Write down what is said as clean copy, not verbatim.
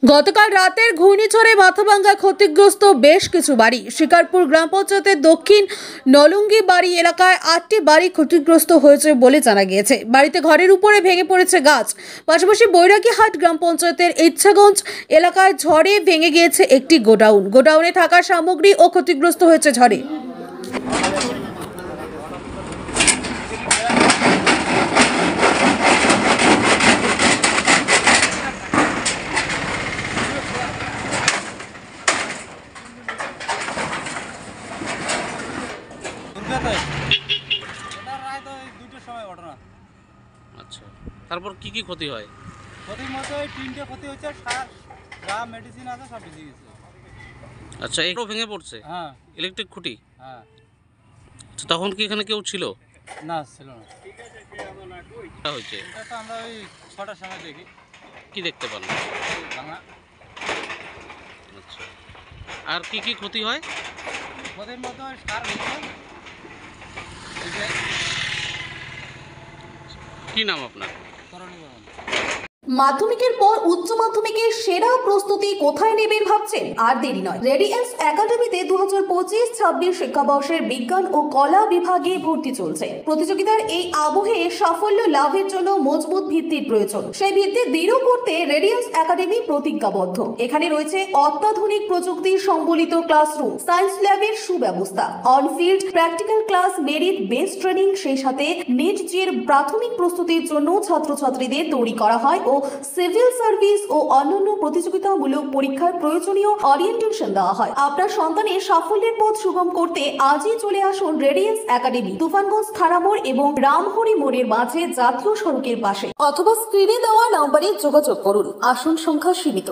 গতকাল রাতের ঘূর্ণিঝড়ে মাথাভাঙ্গায় ক্ষতিগ্রস্ত বেশ কিছু বাড়ি। শিকারপুর গ্রাম পঞ্চায়েতের দক্ষিণ নলঙ্গি বাড়ি এলাকায় 8টি বাড়ি ক্ষতিগ্রস্ত হয়েছে বলে জানা গিয়েছে। বাড়িতে ঘরের উপরে ভেঙে পড়েছে গাছ। পাশাপাশি বৈরাগীহাট গ্রাম পঞ্চায়েতের ইচ্ছাগঞ্জ এলাকায় ঝড়ে ভেঙে গিয়েছে একটি গোডাউন। গোডাউনে থাকা সামগ্রী ও ক্ষতিগ্রস্ত হয়েছে ঝড়ে। আচ্ছা, তারপর কি কি ক্ষতি হয়? ক্ষতির মধ্যে ওই 3টে ক্ষতি হচ্ছে, সার যা মেডিসিন আছে সব ভিজে গেছে। আচ্ছা, এগুলো ভেঙে পড়ছে? হ্যাঁ। ইলেকট্রিক খুঁটি? হ্যাঁ। আচ্ছা, তখন কি এখানে কেউ ছিল? না, ছিল না। হয়েছে এটা তো আমরা ওই 6টার সময় দেখি। কি দেখতে পান? ভাঙা। আচ্ছা, আর কি কি ক্ষতি হয়? ক্ষতির মধ্যে ওই সার ভিজে। কি নাম আপনার? করণী বর্মন। মাধ্যমিকের পর উচ্চ মাধ্যমিকের সেরা প্রস্তুতি কোথায় নেবেন ভাবছেন? আর দেরি নয়, রেডিয়েন্স একাডেমিতে 2025-26 শিক্ষাবর্ষের বিজ্ঞান ও কলা বিভাগে ভর্তি চলছে। প্রতিযোগিতার এই আবহে সাফল্য লাভের জন্য মজবুত ভিত্তির প্রয়োজন। সেই ভিত্তি দৃঢ় করতে রেডিয়েন্স একাডেমি প্রতিজ্ঞাবদ্ধ। এখানে রয়েছে অত্যাধুনিক প্রযুক্তি সম্বলিত ক্লাসরুম, সায়েন্স ল্যাবের সুব্যবস্থা, on-field practical class, merit based training, সেই সাথে নিট জির প্রাথমিক প্রস্তুতির জন্য ছাত্রছাত্রীদের তৈরি করা হয় ও সিভিল সার্ভিস ও অন্যান্য প্রতিযোগিতামূলক পরীক্ষার প্রয়োজনীয় ওরিয়েন্টেশন দেওয়া হয়। আপনার সন্তানের সাফল্যের পথ সুগম করতে আজই চলে আসুন রেডিয়েন্স একাডেমি, তুফানগঞ্জ থানা মোড় এবং রামহরি মোড়ের মাঝে জাতীয় সড়কের পাশে, অথবা স্ক্রিনে দেওয়া নম্বরে যোগাযোগ করুন। আসন সংখ্যা সীমিত।